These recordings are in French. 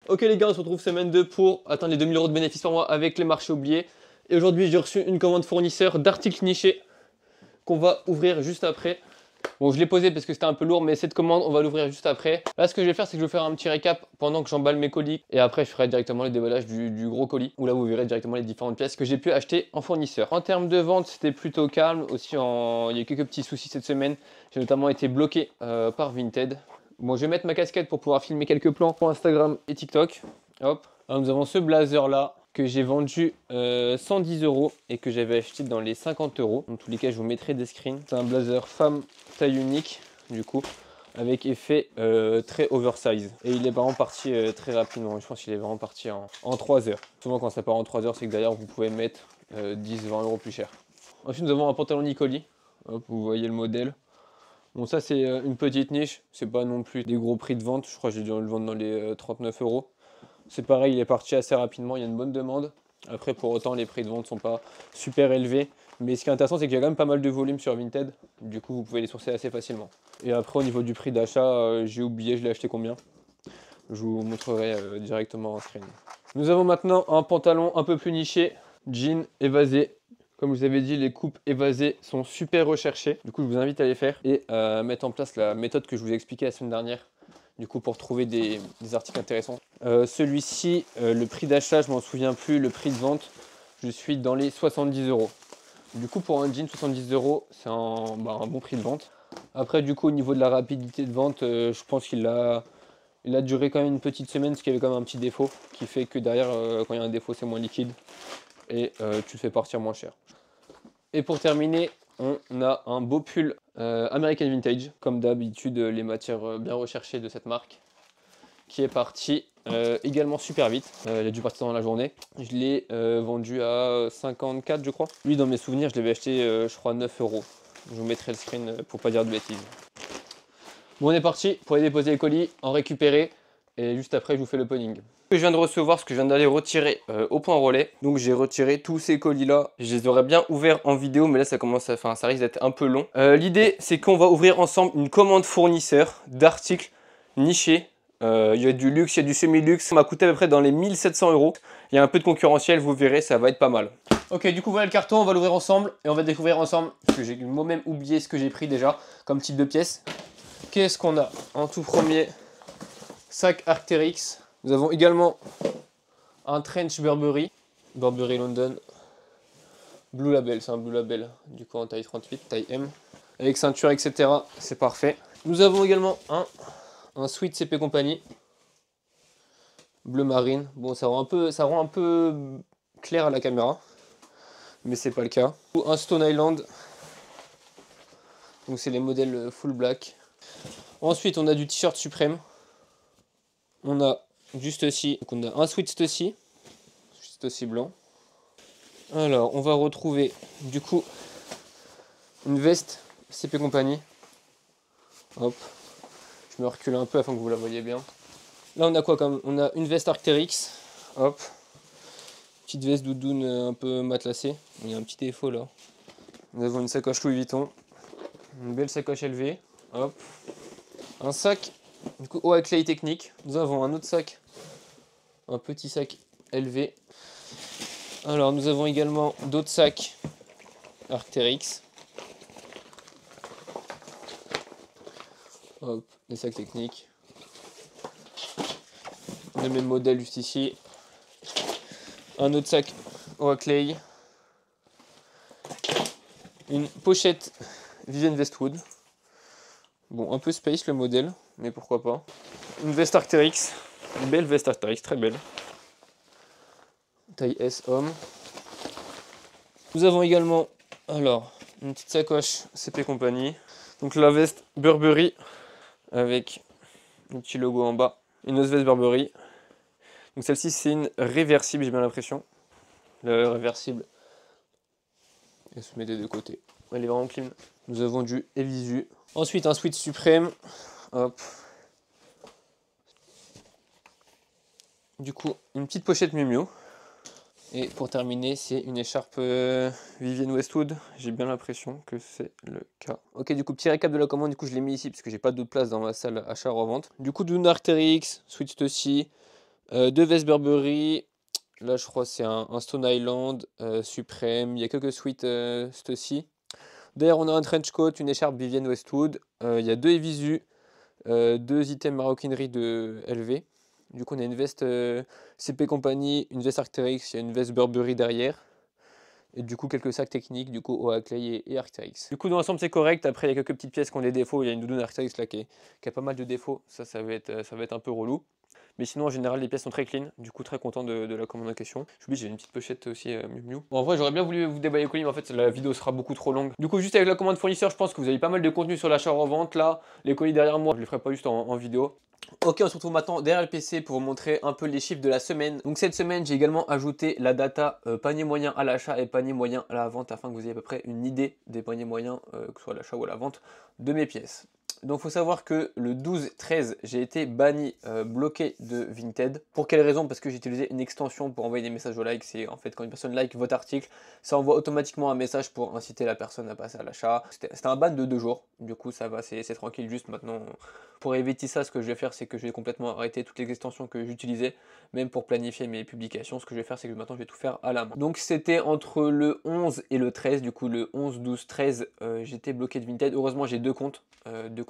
Ok les gars, on se retrouve semaine 2 pour atteindre les 2000 € de bénéfices par mois avec les marchés oubliés. Et aujourd'hui, j'ai reçu une commande fournisseur d'articles nichés qu'on va ouvrir juste après. Bon, je l'ai posé parce que c'était un peu lourd, mais cette commande, on va l'ouvrir juste après. Là, ce que je vais faire, c'est que je vais faire un petit récap pendant que j'emballe mes colis. Et après, je ferai directement le déballage du gros colis, où là, vous verrez directement les différentes pièces que j'ai pu acheter en fournisseur. En termes de vente, c'était plutôt calme. Aussi, il y a eu quelques petits soucis cette semaine. J'ai notamment été bloqué par Vinted. Bon, je vais mettre ma casquette pour pouvoir filmer quelques plans pour Instagram et TikTok. Hop. Alors, nous avons ce blazer là que j'ai vendu 110 € et que j'avais acheté dans les 50 €. Dans tous les cas, je vous mettrai des screens. C'est un blazer femme taille unique, du coup, avec effet très oversize. Et il est vraiment parti très rapidement. Je pense qu'il est vraiment parti en 3 heures. Souvent, quand ça part en 3 heures, c'est que derrière, vous pouvez mettre 10-20 € plus cher. Ensuite, nous avons un pantalon Nicoli. Hop, vous voyez le modèle. Bon, ça, c'est une petite niche. C'est pas non plus des gros prix de vente. Je crois que j'ai dû le vendre dans les 39 €. C'est pareil, il est parti assez rapidement, il y a une bonne demande. Après, pour autant, les prix de vente ne sont pas super élevés. Mais ce qui est intéressant, c'est qu'il y a quand même pas mal de volume sur Vinted. Du coup, vous pouvez les sourcer assez facilement. Et après, au niveau du prix d'achat, j'ai oublié, je l'ai acheté combien. Je vous montrerai directement en screen. Nous avons maintenant un pantalon un peu plus niché, jean évasé. Comme je vous avais dit, les coupes évasées sont super recherchées. Du coup, je vous invite à les faire et à mettre en place la méthode que je vous ai expliquée la semaine dernière. Du coup, pour trouver des articles intéressants. Celui-ci, le prix d'achat, je m'en souviens plus, le prix de vente, je suis dans les 70 €. Du coup, pour un jean, 70 €, c'est un bon prix de vente. Après, du coup, au niveau de la rapidité de vente, je pense qu'il a duré quand même une petite semaine, parce qu'il y avait quand même un petit défaut, qui fait que derrière, quand il y a un défaut, c'est moins liquide, et tu le fais partir moins cher. Et pour terminer, on a un beau pull American Vintage, comme d'habitude les matières bien recherchées de cette marque, qui est parti également super vite. Il a dû partir dans la journée. Je l'ai vendu à 54 je crois. Lui dans mes souvenirs je l'avais acheté je crois 9 €. Je vous mettrai le screen pour pas dire de bêtises. Bon on est parti pour aller déposer les colis, en récupérer et juste après je vous fais l'opening. Je viens de recevoir, ce que je viens d'aller retirer au point relais. Donc j'ai retiré tous ces colis là. Je les aurais bien ouverts en vidéo, mais là ça risque d'être un peu long. L'idée c'est qu'on va ouvrir ensemble une commande fournisseur d'articles nichés. Il y a du luxe, il y a du semi-luxe. Ça m'a coûté à peu près dans les 1700 €. Il y a un peu de concurrentiel, vous verrez, ça va être pas mal. Ok, du coup voilà le carton, on va l'ouvrir ensemble et on va découvrir ensemble. Parce que j'ai moi-même oublié ce que j'ai pris déjà comme type de pièce. Qu'est-ce qu'on a? En tout premier, sac Arc'teryx. Nous avons également un trench Burberry London. Blue Label, c'est un Blue Label, du coup en taille 38, taille M. Avec ceinture, etc. C'est parfait. Nous avons également un Sweet CP Company. Bleu marine. Bon, ça rend un peu clair à la caméra. Mais c'est pas le cas. Un Stone Island. Donc c'est les modèles full black. Ensuite, on a du t-shirt Supreme. On a juste aussi, donc on a un Sweet Stussy. Juste aussi blanc. Alors, on va retrouver du coup une veste CP Company. Hop. Je me recule un peu afin que vous la voyez bien. Là, on a quoi comme? On a une veste Arc'teryx. Hop. Petite veste doudoune un peu matelassée. Il y a un petit défaut là. Nous avons une sacoche Louis Vuitton. Une belle sacoche LV. Hop. Un sac du coup Oakley Technique. Nous avons un autre sac. Un petit sac LV. Alors nous avons également d'autres sacs Arc'teryx. Hop, des sacs techniques. Le même modèle juste ici. Un autre sac Oakley. Une pochette Vivienne Westwood. Bon, un peu space le modèle, mais pourquoi pas. Une veste Arc'teryx. Une belle veste Arc'teryx, très belle. Taille S homme. Nous avons également alors une petite sacoche CP Company. Donc la veste Burberry avec un petit logo en bas. Une autre veste Burberry. Donc celle-ci c'est une réversible, j'ai bien l'impression. Le réversible, elle se met des deux côtés. Elle est vraiment clean. Nous avons du Evisu. Ensuite un Sweat Supreme. Hop. Du coup une petite pochette Miu Miu. Et pour terminer, c'est une écharpe Vivienne Westwood. J'ai bien l'impression que c'est le cas. Ok, du coup, petit récap de la commande. Du coup, je l'ai mis ici parce que j'ai pas d'autre place dans ma salle achat-revente. Du coup, Dune Arc'teryx, Sweet Stussy, Deux vestes Burberry. Là, je crois que c'est un Stone Island Supreme. Il y a quelques sweats ci. Derrière, on a un trench coat, une écharpe Vivienne Westwood. Il y a deux Evisu, deux items maroquinerie de LV. Du coup, on a une veste CP Company, une veste Arc'teryx, il y a une veste Burberry derrière. Et du coup, quelques sacs techniques, du coup, Oakley et Arc'teryx. Du coup, dans l'ensemble, c'est correct. Après, il y a quelques petites pièces qui ont des défauts. Il y a une doudoune Arc'teryx là qui a pas mal de défauts. Ça va être un peu relou. Mais sinon, en général, les pièces sont très clean. Du coup, très content de la commande en question. J'oublie, j'ai une petite pochette aussi Miu Miu. Bon, en vrai, j'aurais bien voulu vous déballer le colis, mais en fait, la vidéo sera beaucoup trop longue. Du coup, juste avec la commande fournisseur, je pense que vous avez pas mal de contenu sur l'achat-revente. Là, les colis derrière moi, je les ferai pas juste en vidéo. Ok, on se retrouve maintenant derrière le PC pour vous montrer un peu les chiffres de la semaine. Donc cette semaine, j'ai également ajouté la data panier moyen à l'achat et panier moyen à la vente afin que vous ayez à peu près une idée des paniers moyens, que ce soit à l'achat ou à la vente, de mes pièces. Donc il faut savoir que le 12-13, j'ai été banni, bloqué de Vinted. Pour quelle raison? Parce que j'ai utilisé une extension pour envoyer des messages au like. C'est en fait quand une personne like votre article, ça envoie automatiquement un message pour inciter la personne à passer à l'achat. C'était un ban de 2 jours, du coup ça va, c'est tranquille. Juste maintenant, pour éviter ça, ce que je vais faire, c'est que je vais complètement arrêter toutes les extensions que j'utilisais, même pour planifier mes publications. Ce que je vais faire, c'est que maintenant je vais tout faire à la main. Donc c'était entre le 11 et le 13, du coup le 11, 12, 13, j'étais bloqué de Vinted. Heureusement j'ai deux comptes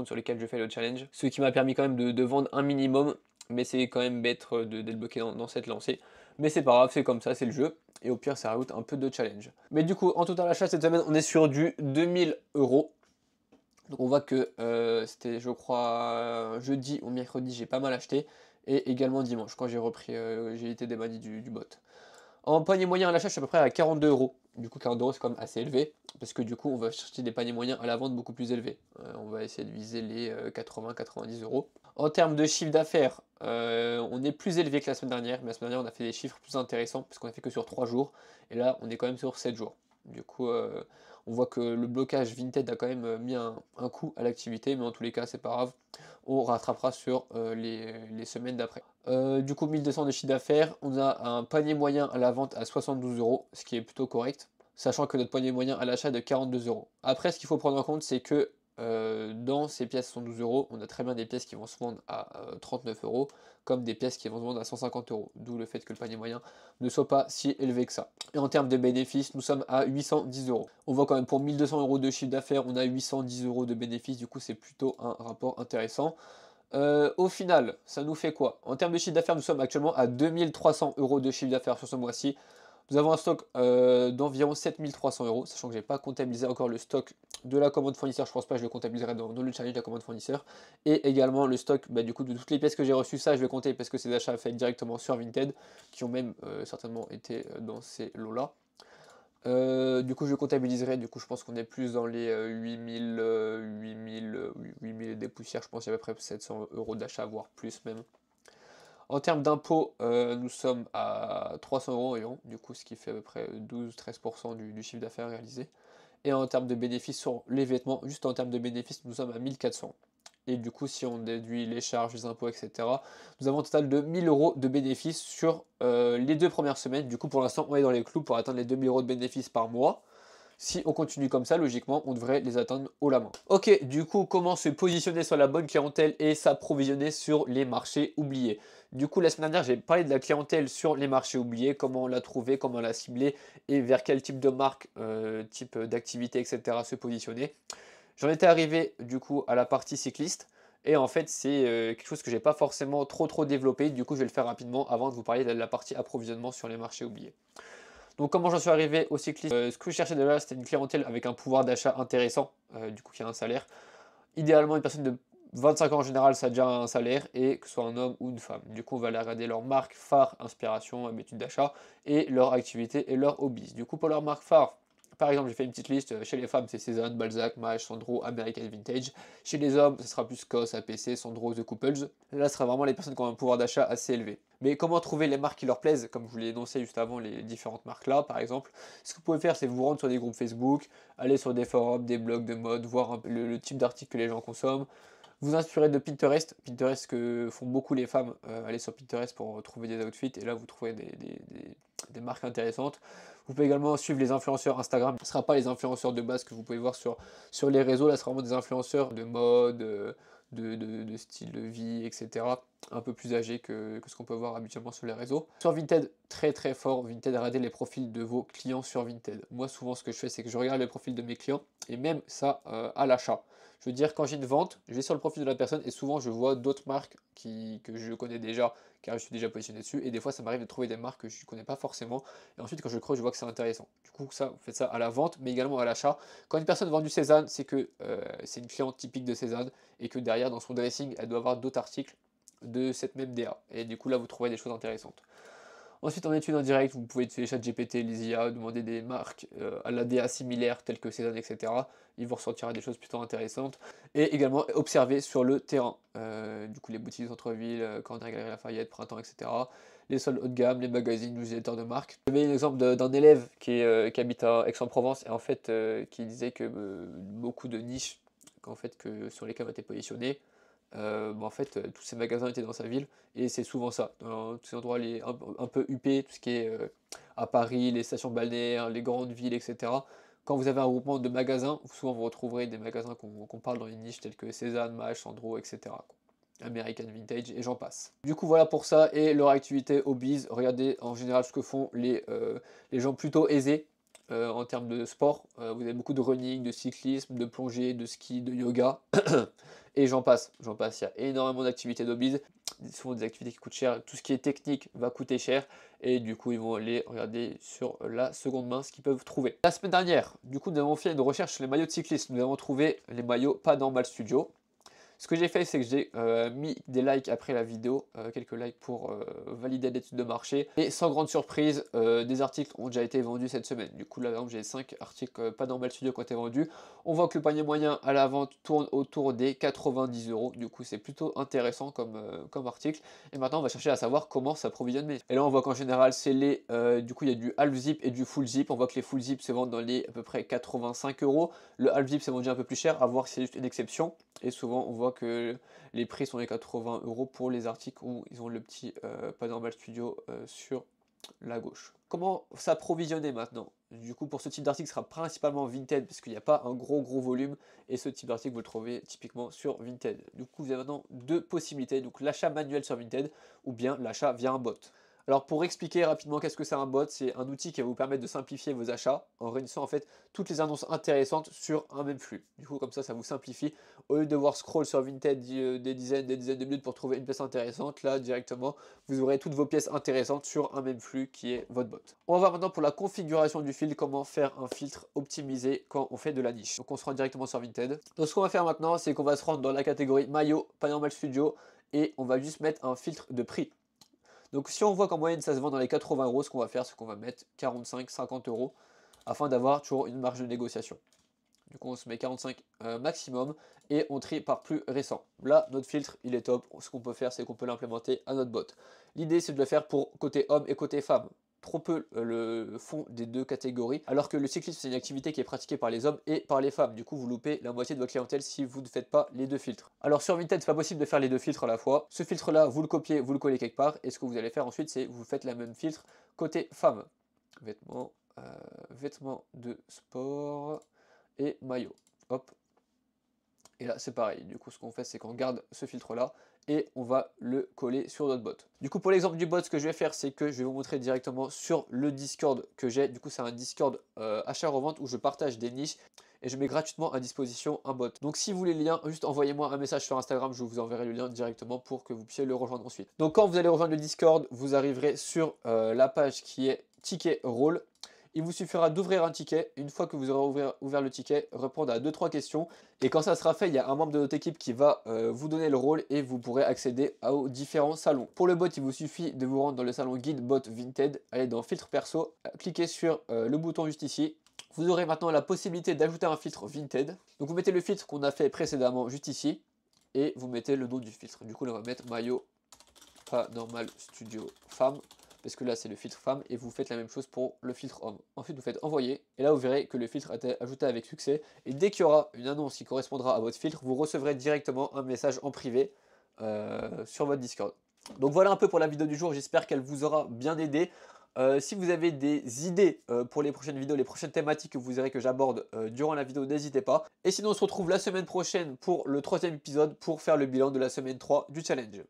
sur lesquels je fais le challenge, ce qui m'a permis quand même de vendre un minimum, mais c'est quand même bête d'être bloqué dans cette lancée. Mais c'est pas grave, c'est comme ça, c'est le jeu, et au pire ça rajoute un peu de challenge. Mais du coup, en total achat cette semaine, on est sur du 2000 €. Donc on voit que c'était, je crois, jeudi ou mercredi, j'ai pas mal acheté, et également dimanche, quand j'ai repris, j'ai été débanni du bot. En panier moyen à l'achat, je suis à peu près à 42 €. Du coup, 40 € c'est quand même assez élevé, parce que du coup, on va chercher des paniers moyens à la vente beaucoup plus élevés. On va essayer de viser les 80-90 €. En termes de chiffre d'affaires, on est plus élevé que la semaine dernière, mais la semaine dernière, on a fait des chiffres plus intéressants, parce qu'on a fait que sur 3 jours, et là, on est quand même sur 7 jours. Du coup, on voit que le blocage Vinted a quand même mis un coup à l'activité, mais en tous les cas, c'est pas grave, on rattrapera sur les semaines d'après. Du coup, 1200 de chiffre d'affaires, on a un panier moyen à la vente à 72 €, ce qui est plutôt correct, sachant que notre panier moyen à l'achat est de 42 €. Après, ce qu'il faut prendre en compte, c'est que dans ces pièces à 72 €, on a très bien des pièces qui vont se vendre à 39 €, comme des pièces qui vont se vendre à 150 €, d'où le fait que le panier moyen ne soit pas si élevé que ça. Et en termes de bénéfices, nous sommes à 810 €. On voit quand même pour 1200 € de chiffre d'affaires, on a 810 € de bénéfices, du coup c'est plutôt un rapport intéressant. Au final, ça nous fait quoi? En termes de chiffre d'affaires, nous sommes actuellement à 2300 € de chiffre d'affaires sur ce mois-ci. Nous avons un stock d'environ 7300 €, sachant que je n'ai pas comptabilisé encore le stock de la commande fournisseur. Je pense pas, je le comptabiliserai dans le challenge de la commande fournisseur. Et également le stock du coup, de toutes les pièces que j'ai reçues. Ça, je vais compter parce que c'est des achats faits directement sur Vinted, qui ont même certainement été dans ces lots-là. Du coup, je comptabiliserai. Du coup, je pense qu'on est plus dans les 8000 et des poussières. Je pense qu'il y a à peu près 700 € d'achat, voire plus même. En termes d'impôts, nous sommes à 300 € environ, du coup, ce qui fait à peu près 12-13% du chiffre d'affaires réalisé. Et en termes de bénéfices sur les vêtements, juste en termes de bénéfices, nous sommes à 1400. Et du coup, si on déduit les charges, les impôts, etc., nous avons un total de 1000 € de bénéfices sur les 2 premières semaines. Du coup, pour l'instant, on est dans les clous pour atteindre les 2000 € de bénéfices par mois. Si on continue comme ça, logiquement, on devrait les atteindre haut la main. Ok, du coup, comment se positionner sur la bonne clientèle et s'approvisionner sur les marchés oubliés? Du coup, la semaine dernière, j'ai parlé de la clientèle sur les marchés oubliés, comment la trouver, comment la cibler et vers quel type de marque, type d'activité, etc. se positionner. J'en étais arrivé du coup à la partie cycliste. Et en fait, c'est quelque chose que j'ai pas forcément trop développé. Du coup, je vais le faire rapidement avant de vous parler de la partie approvisionnement sur les marchés oubliés. Donc comment j'en suis arrivé au cyclisme? Ce que je cherchais déjà, c'était une clientèle avec un pouvoir d'achat intéressant, du coup qui a un salaire. Idéalement, une personne de 25 ans en général, ça a déjà un salaire, et que ce soit un homme ou une femme. Du coup, on va aller regarder leur marque phare, inspiration, habitude d'achat, et leur activité et leur hobbies. Du coup, pour leur marque phare, par exemple, j'ai fait une petite liste. Chez les femmes, c'est Cézanne, Balzac, Maje, Sandro, American Vintage. Chez les hommes, ce sera plus COS, APC, Sandro, The Couples. Là, ce sera vraiment les personnes qui ont un pouvoir d'achat assez élevé. Mais comment trouver les marques qui leur plaisent? Comme je vous l'ai énoncé juste avant, les différentes marques là, par exemple. Ce que vous pouvez faire, c'est vous rendre sur des groupes Facebook, aller sur des forums, des blogs de mode, voir le type d'articles que les gens consomment. Vous inspirer de Pinterest. Pinterest que font beaucoup les femmes. Allez sur Pinterest pour trouver des outfits, et là vous trouvez des marques intéressantes. Vous pouvez également suivre les influenceurs Instagram. Ce ne sera pas les influenceurs de base que vous pouvez voir sur les réseaux. Là, ce sera vraiment des influenceurs de mode, de style de vie, etc. un peu plus âgés que ce qu'on peut voir habituellement sur les réseaux. Sur Vinted, très très fort, Vinted, regardez les profils de vos clients sur Vinted. Moi souvent ce que je fais c'est que je regarde les profils de mes clients et même ça à l'achat. Je veux dire quand j'ai une vente, je vais sur le profil de la personne et souvent je vois d'autres marques que je connais déjà car je suis déjà positionné dessus et des fois ça m'arrive de trouver des marques que je ne connais pas forcément et ensuite quand je creuse je vois que c'est intéressant. Du coup ça, vous faites ça à la vente mais également à l'achat. Quand une personne vend du Cézanne, c'est que c'est une cliente typique de Cézanne et que derrière dans son dressing elle doit avoir d'autres articles de cette même DA. Et du coup là vous trouverez des choses intéressantes. Ensuite en étude en direct, vous pouvez utiliser ChatGPT, les IA, demander des marques à la DA similaires telles que Cézanne, etc. Il vous ressortira des choses plutôt intéressantes. Et également observer sur le terrain. Du coup les boutiques centre-ville, Corner Galerie Lafayette, Printemps, etc. Les soldes haut de gamme, les magazines, newsletters de marque. J'avais un exemple d'un élève qui habite à Aix-en-Provence et en fait qui disait que beaucoup de niches sur lesquelles on était positionné, en fait, tous ces magasins étaient dans sa ville, et c'est souvent ça, dans tous ces endroits un peu huppés, tout ce qui est à Paris, les stations balnéaires, les grandes villes, etc. Quand vous avez un groupement de magasins, souvent vous retrouverez des magasins qu'on parle dans les niches tels que Cézanne, Maje, Sandro, etc. American Vintage, et j'en passe. Du coup, voilà pour ça, et leur activité hobbies, regardez en général ce que font les gens plutôt aisés, en termes de sport. Vous avez beaucoup de running, de cyclisme, de plongée, de ski, de yoga, et j'en passe, il y a énormément d'activités d'hobbies, souvent des activités qui coûtent cher, tout ce qui est technique va coûter cher, et du coup ils vont aller regarder sur la seconde main ce qu'ils peuvent trouver. La semaine dernière, du coup nous avons fait une recherche sur les maillots de cyclisme, nous avons trouvé les maillots Pas Normal Studio. Ce que j'ai fait, c'est que j'ai mis des likes après la vidéo, quelques likes pour valider l'étude de marché. Et sans grande surprise, des articles ont déjà été vendus cette semaine. Du coup, là, par exemple, j'ai 5 articles Pas Normal Studio qui ont été vendus. On voit que le panier moyen à la vente tourne autour des 90 euros. Du coup, c'est plutôt intéressant comme article. Et maintenant, on va chercher à savoir comment s'approvisionner. Et là, on voit qu'en général, c'est du coup, il y a du half zip et du full zip. On voit que les full zip se vendent dans les à peu près 85 euros. Le half zip s'est vendu un peu plus cher, à voir si c'est juste une exception. Et souvent, on voit que les prix sont les 80 euros pour les articles où ils ont le petit Pas Normal Studio sur la gauche. Comment s'approvisionner maintenant? Du coup, pour ce type d'article, ce sera principalement Vinted, parce qu'il n'y a pas un gros volume, et ce type d'article, vous le trouvez typiquement sur Vinted. Du coup, vous avez maintenant deux possibilités, donc l'achat manuel sur Vinted, ou bien l'achat via un bot. Alors pour expliquer rapidement qu'est-ce que c'est un bot, c'est un outil qui va vous permettre de simplifier vos achats en réunissant en fait toutes les annonces intéressantes sur un même flux. Du coup comme ça vous simplifie. Au lieu de devoir scroll sur Vinted des dizaines de minutes pour trouver une pièce intéressante, là directement vous aurez toutes vos pièces intéressantes sur un même flux qui est votre bot. On va voir maintenant pour la configuration du filtre, comment faire un filtre optimisé quand on fait de la niche. Donc on se rend directement sur Vinted. Donc ce qu'on va faire maintenant, c'est qu'on va se rendre dans la catégorie maillot, Pas Normal Studio, et on va juste mettre un filtre de prix. Donc si on voit qu'en moyenne ça se vend dans les 80 euros, ce qu'on va faire c'est qu'on va mettre 45-50 euros afin d'avoir toujours une marge de négociation. Du coup on se met 45 maximum et on trie par plus récent. Là notre filtre il est top, ce qu'on peut faire c'est qu'on peut l'implémenter à notre bot. L'idée c'est de le faire pour côté homme et côté femme. Trop peu le fond des deux catégories, alors que le cyclisme c'est une activité qui est pratiquée par les hommes et par les femmes. Du coup vous loupez la moitié de votre clientèle si vous ne faites pas les deux filtres. Alors sur Vinted c'est pas possible de faire les deux filtres à la fois. Ce filtre là vous le copiez, vous le collez quelque part, et ce que vous allez faire ensuite c'est vous faites la même filtre côté femme. Vêtements de sport et maillot. Hop. Et là c'est pareil, du coup ce qu'on fait c'est qu'on garde ce filtre là et on va le coller sur notre bot. Du coup pour l'exemple du bot, ce que je vais faire c'est que je vais vous montrer directement sur le Discord que j'ai. Du coup c'est un Discord achat-revente où je partage des niches et je mets gratuitement à disposition un bot. Donc si vous voulez le lien, juste envoyez-moi un message sur Instagram, je vous enverrai le lien directement pour que vous puissiez le rejoindre ensuite. Donc quand vous allez rejoindre le Discord, vous arriverez sur la page qui est Ticket Rôle. Il vous suffira d'ouvrir un ticket. Une fois que vous aurez ouvert le ticket, répondre à 2-3 questions. Et quand ça sera fait, il y a un membre de notre équipe qui va vous donner le rôle et vous pourrez accéder aux différents salons. Pour le bot, il vous suffit de vous rendre dans le salon Guide Bot Vinted, aller dans Filtre Perso, cliquez sur le bouton juste ici. Vous aurez maintenant la possibilité d'ajouter un filtre Vinted. Donc vous mettez le filtre qu'on a fait précédemment juste ici et vous mettez le nom du filtre. Du coup, là, on va mettre maillot Pas Normal Studio Femme, parce que là c'est le filtre femme, et vous faites la même chose pour le filtre homme. Ensuite vous faites envoyer, et là vous verrez que le filtre a été ajouté avec succès, et dès qu'il y aura une annonce qui correspondra à votre filtre, vous recevrez directement un message en privé sur votre Discord. Donc voilà un peu pour la vidéo du jour, j'espère qu'elle vous aura bien aidé. Si vous avez des idées pour les prochaines vidéos, les prochaines thématiques que vous verrez que j'aborde durant la vidéo, n'hésitez pas. Et sinon on se retrouve la semaine prochaine pour le 3e épisode pour faire le bilan de la semaine 3 du challenge.